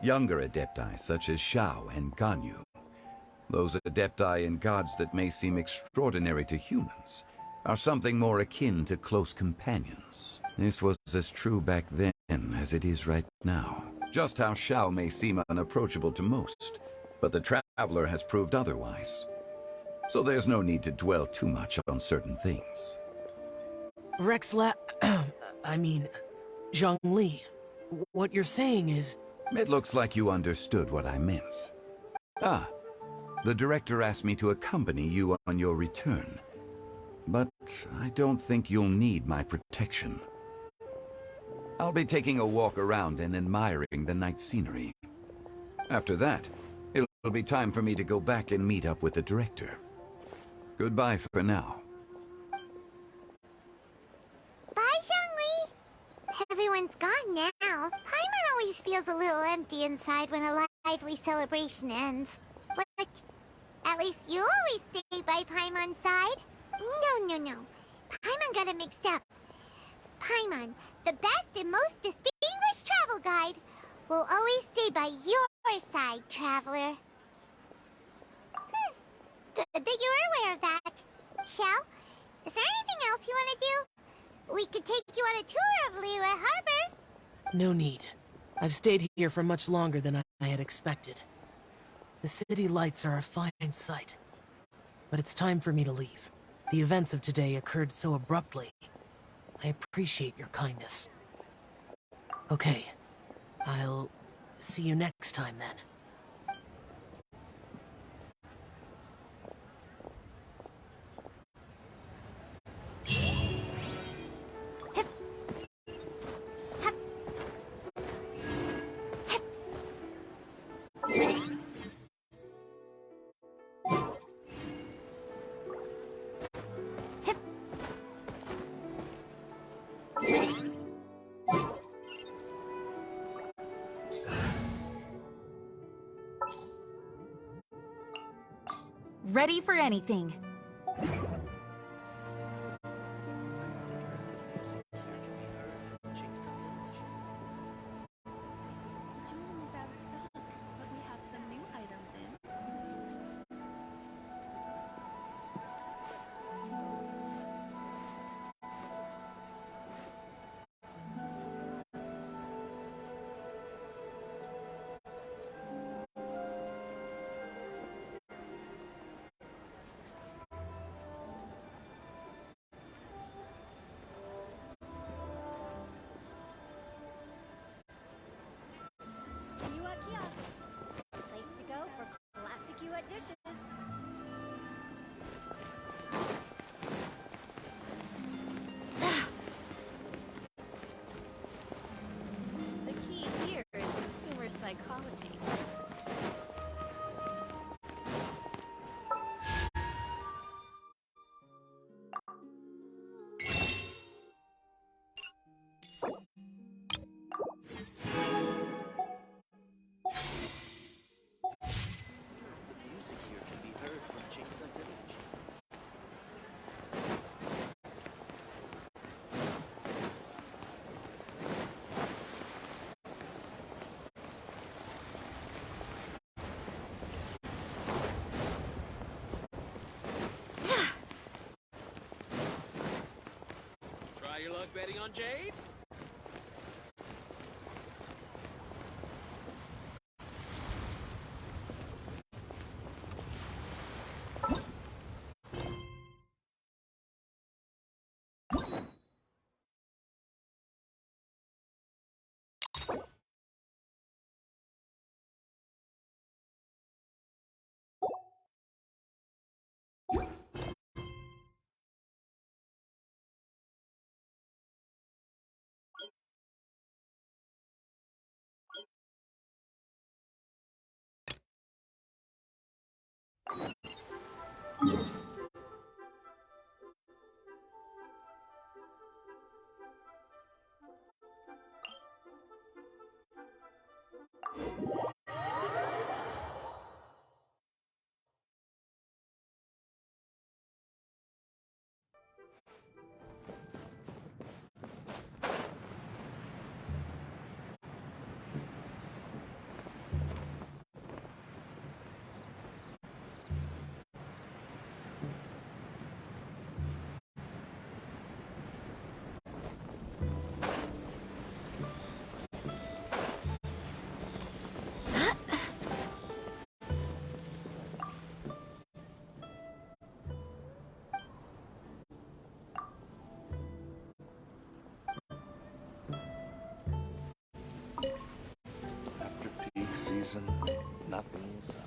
younger adepti such as Shao and Ganyu, those adepti and gods that may seem extraordinary to humans are something more akin to close companions. This was as true back then as it is right now. Just how Shao may seem unapproachable to most, but the Traveler has proved otherwise. So there's no need to dwell too much on certain things. Zhongli. What you're saying is... It looks like you understood what I meant. The director asked me to accompany you on your return. But I don't think you'll need my protection. I'll be taking a walk around and admiring the night scenery. After that, it'll be time for me to go back and meet up with the director. Goodbye for now. Bye, Xiangli. Everyone's gone now. Paimon always feels a little empty inside when a lively celebration ends. But at least you always stay by Paimon's side. No. Paimon got it mixed up. Paimon, the best and most distinguished travel guide, will always stay by your side, Traveler. Good that you were aware of that. Shell, is there anything else you want to do? We could take you on a tour of Liyue Harbor. No need. I've stayed here for much longer than I had expected. The city lights are a fine sight. But it's time for me to leave. The events of today occurred so abruptly. I appreciate your kindness. Okay. I'll see you next time then. ready for anything. Jewelry's out of stock, but we have some new items in. Yuat kiosk. Place to go for classic Yuat dishes. The key here is consumer psychology. The music here can be heard from Jingsa Village. Try your luck betting on Jade? After peak season, nothing will sell.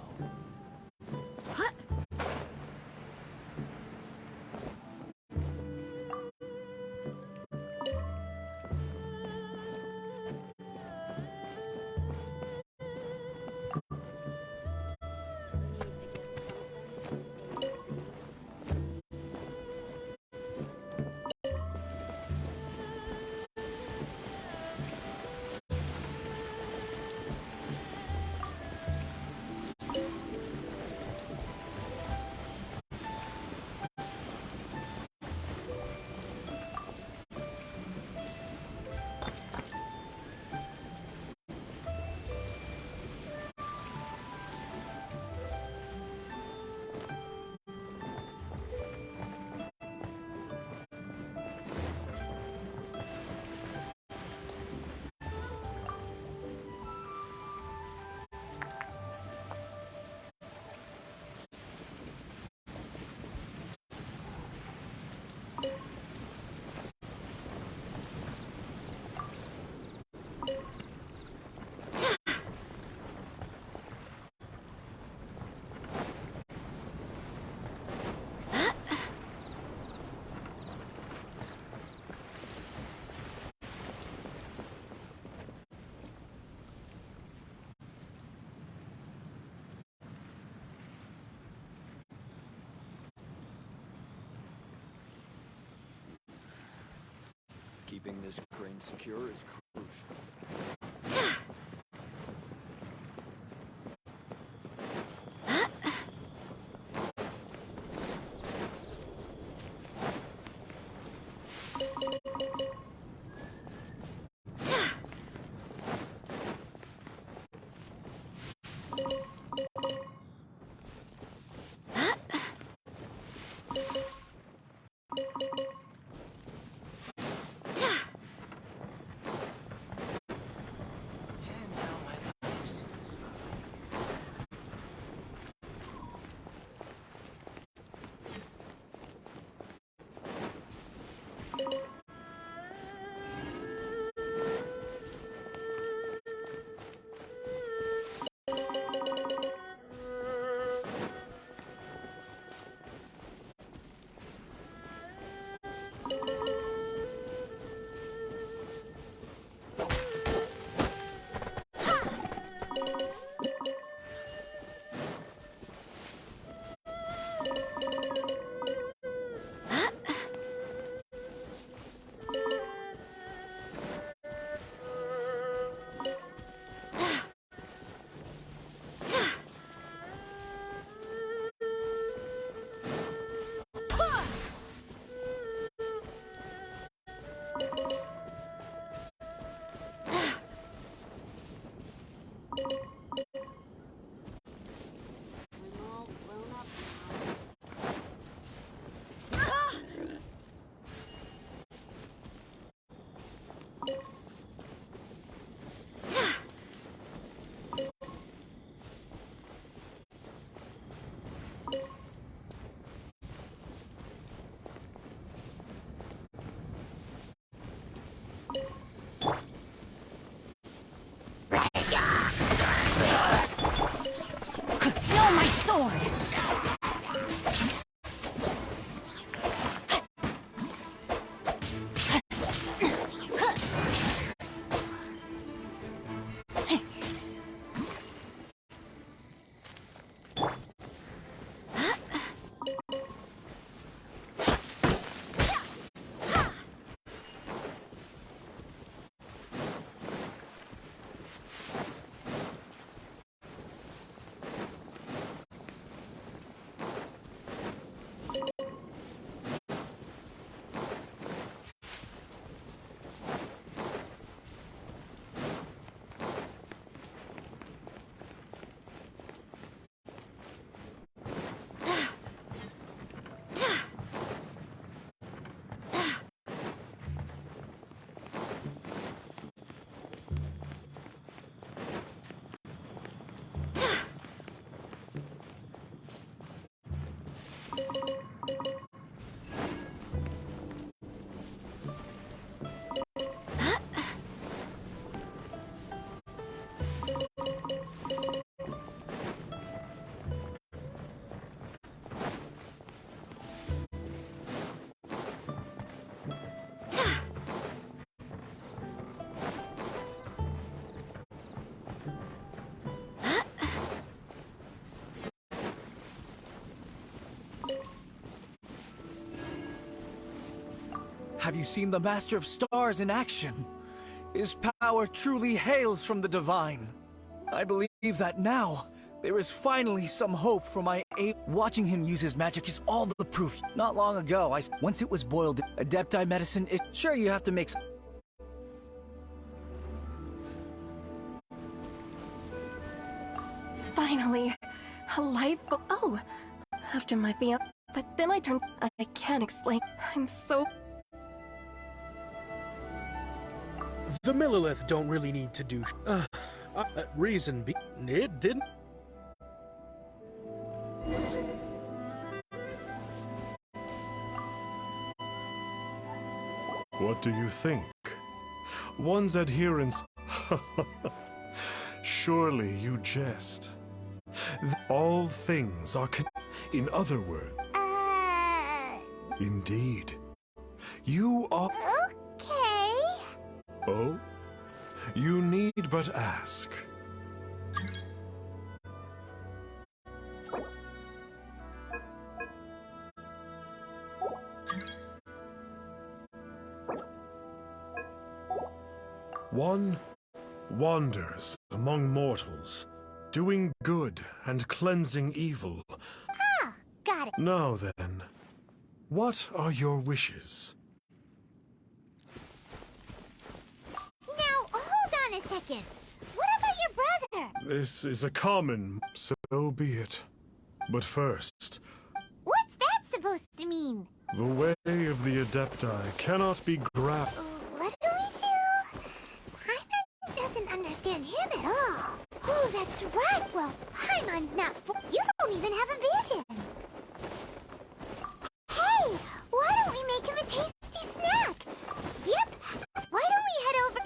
Keeping this crane secure is crucial. Have you seen the Master of Stars in action? His power truly hails from the divine. I believe that now, there is finally some hope for my ape. Watching him use his magic is all the proof. Not long ago, once it was boiled, Adepti medicine, sure you have to make Finally, a life. Oh, after my fiance. But then I turned. I can't explain. I'm so. The Millilith don't really need to do. Reason be it didn't. What do you think? One's adherents. Surely you jest. All things are in other words. Indeed. You are. Okay. Oh? You need but ask. One wanders among mortals, doing good and cleansing evil. Ah, got it. Now then, what are your wishes? Now, hold on a second. What about your brother? This is a common, so be it. But first, What's that supposed to mean? the way of the Adepti cannot be grasped. What do we do? Paimon doesn't understand him at all. Oh, that's right. Well, Paimon's not You don't even have a vision. Hey, why don't we make him a tasty snack? Yep. Why don't we head over...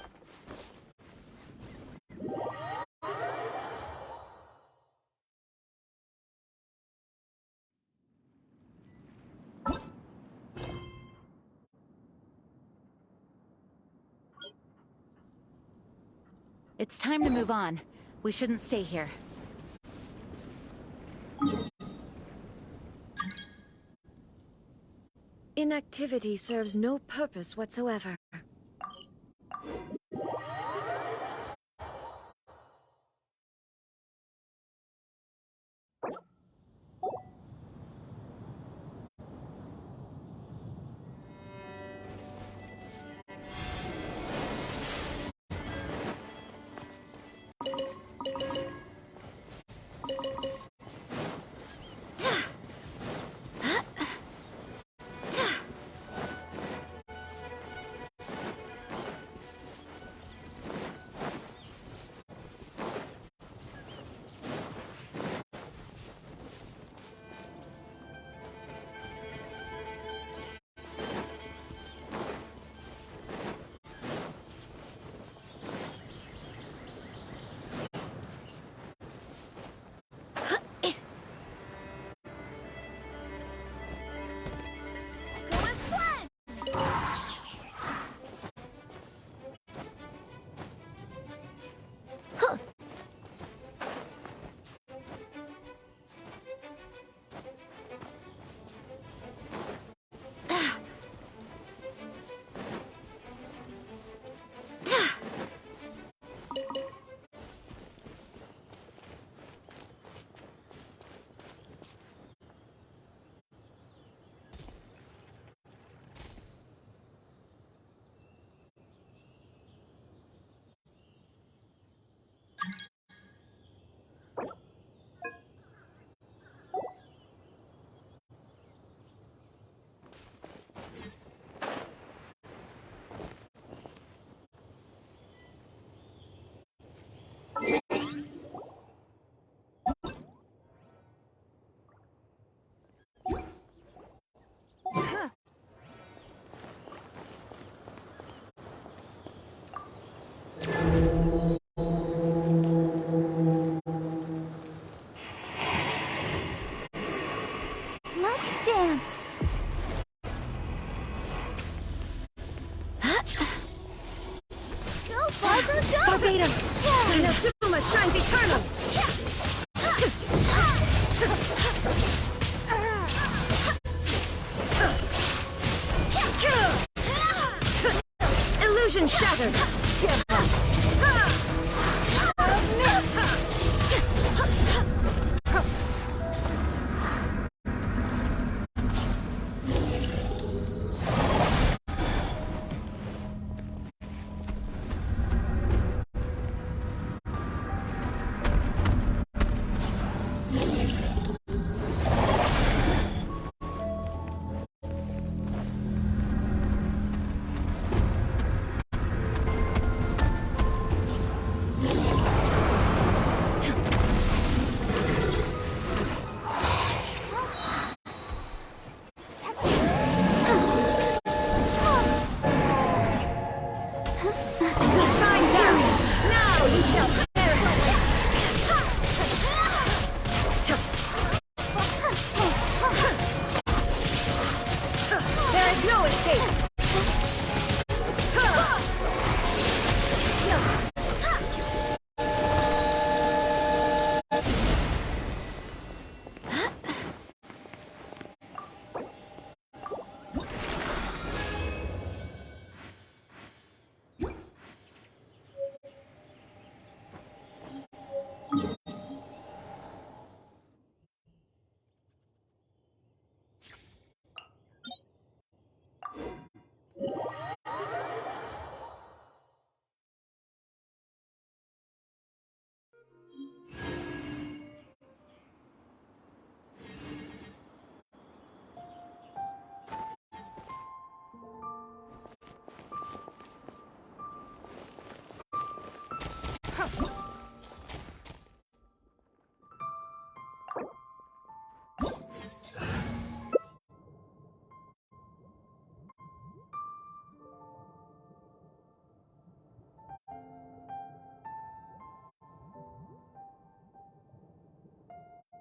It's time to move on. We shouldn't stay here. Inactivity serves no purpose whatsoever. Let's dance. Go, Barber, go! Barbados! Inazuma shines eternal! been shattered! Give up!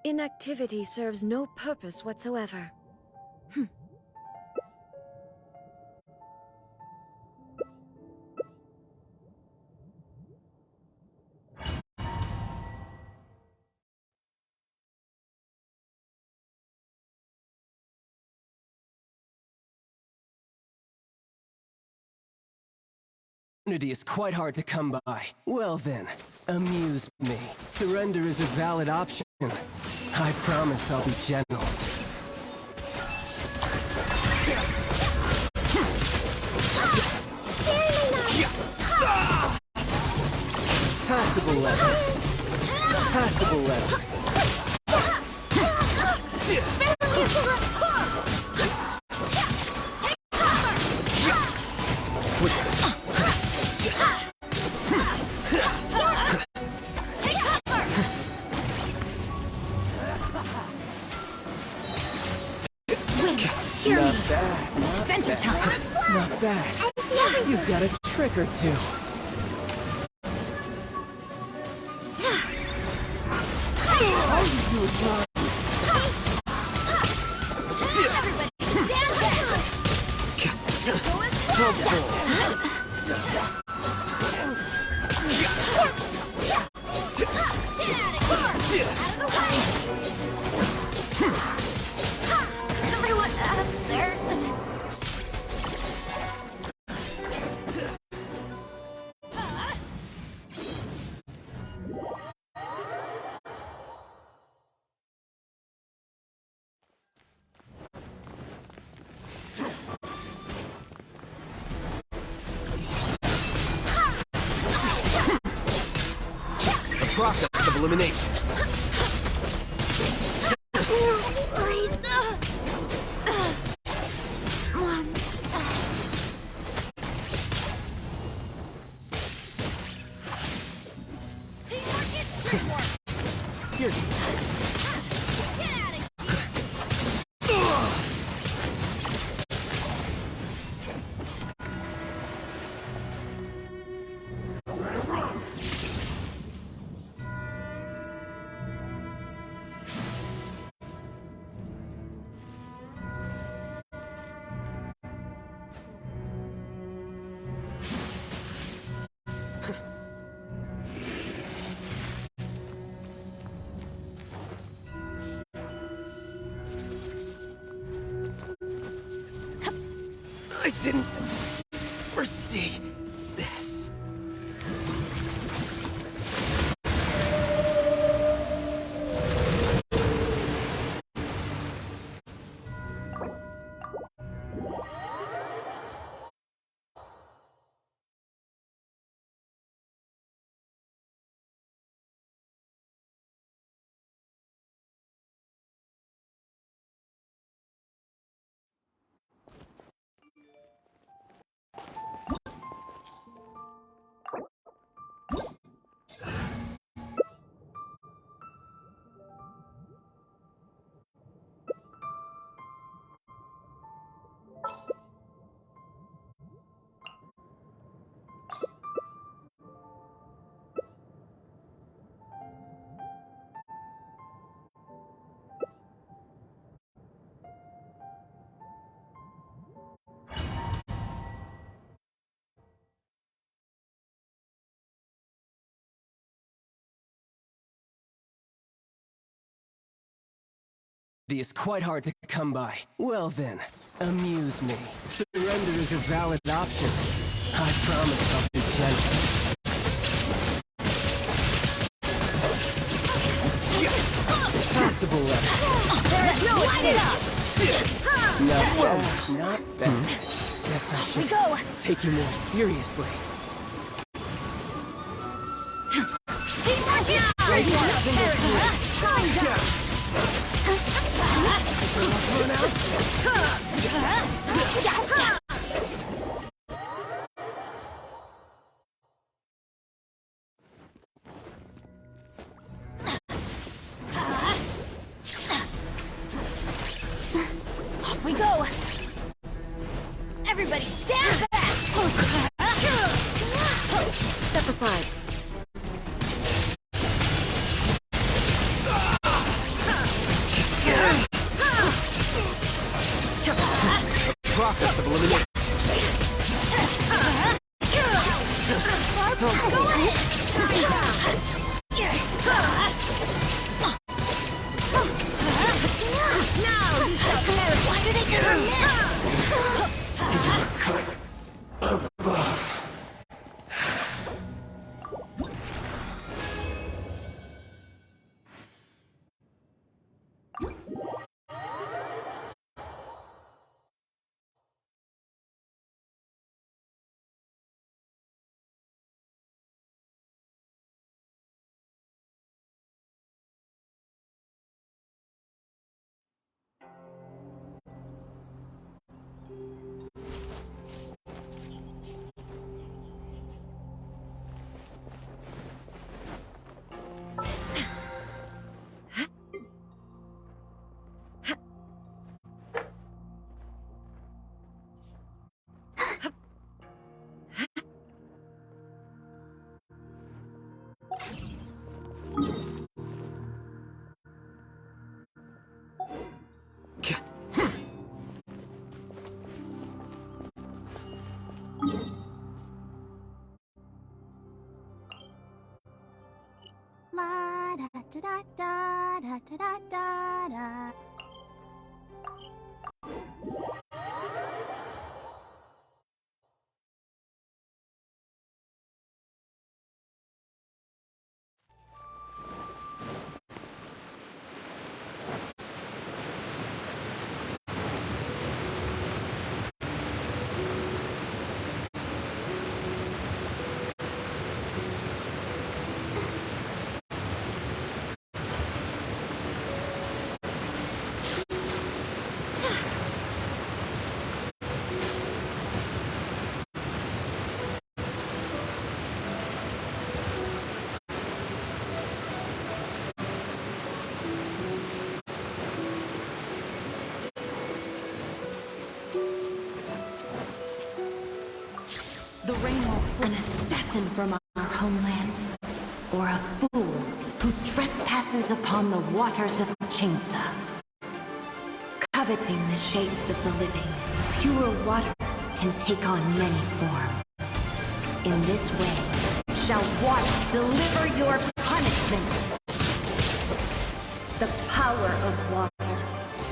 Inactivity serves no purpose whatsoever. Opportunity is quite hard to come by. Well then, amuse me. Surrender is a valid option. I promise I'll be gentle. Passable level. Passable level. Not bad. Adventure time. Not bad. You've got a trick or two. All you do is run. Everyone has their Process of elimination. I didn't foresee is quite hard to come by. Well then, amuse me. Surrender is a valid option. I promise I'll be gentle. Possible left. Light it up! Not bad. Not bad. Guess I should take you more seriously. Teamwork now! Off we go! Everybody stand back! Step aside. Process of elimination. Now you shall perish! Why do they never miss? La da da da da da da da da. The rain won't fall. An assassin from our homeland, or a fool who trespasses upon the waters of Chainsa. Coveting the shapes of the living, pure water can take on many forms. In this way, shall water deliver your punishment. The power of water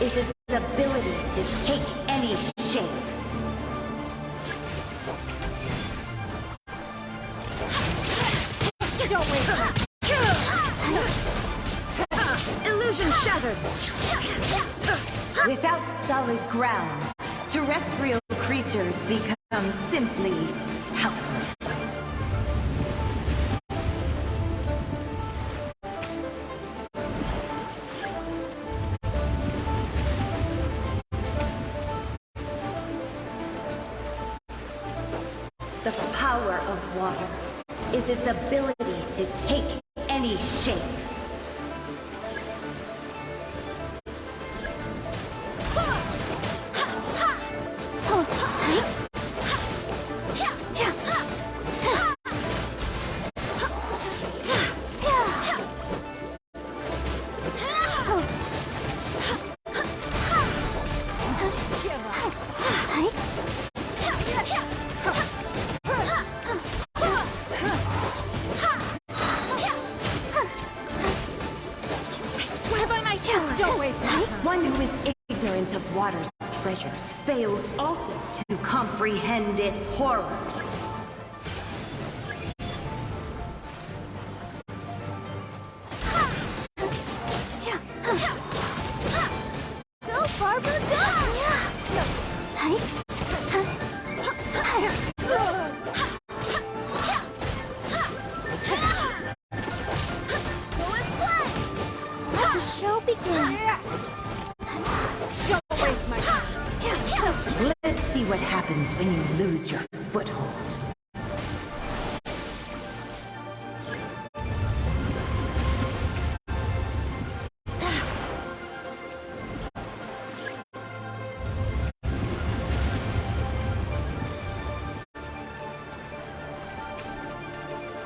is its ability to take any shape. Don't wait. Illusion shattered. Without solid ground, terrestrial creatures become simply helpless. The power of water is its ability to take any shape. fails also to comprehend its horrors. Go, Barbara, go! Let the show begin. Don't waste my time. Let's see what happens when you lose your foothold.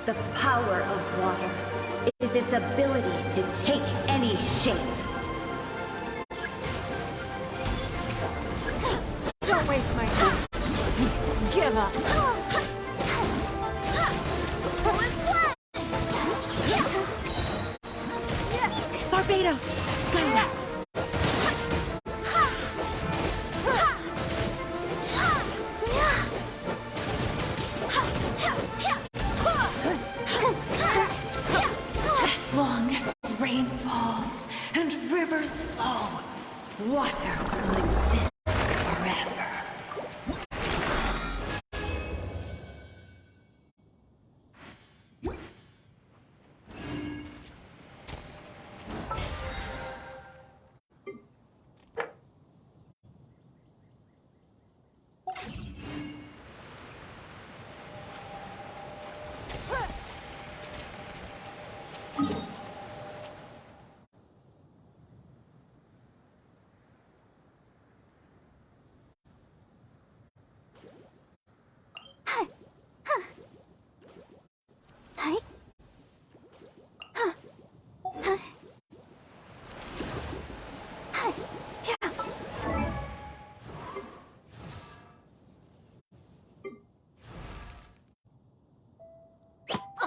The power of water is its ability to take any shape. Don't waste my time. Give up. Barbados, guide us. As long as rain falls and rivers flow, water will exist forever.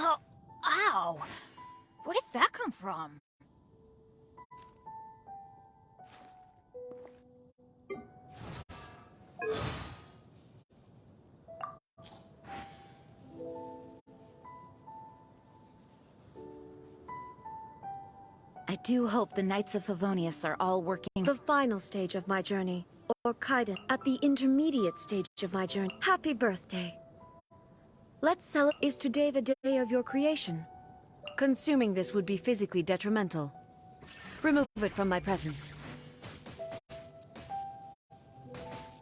Oh, ow! Where did that come from? I do hope the Knights of Favonius are all working. The final stage of my journey, or Kaiden, at the intermediate stage of my journey. Happy birthday. Let's celebrate. Is today the day of your creation? Consuming this would be physically detrimental. Remove it from my presence.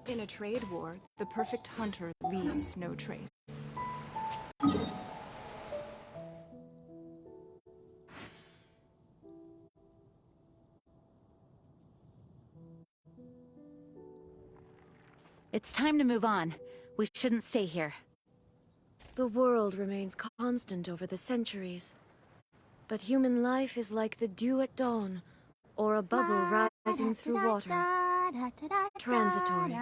In a trade war, the perfect hunter leaves no trace. It's time to move on. We shouldn't stay here. The world remains constant over the centuries. But human life is like the dew at dawn, or a bubble rising through water. Transitory.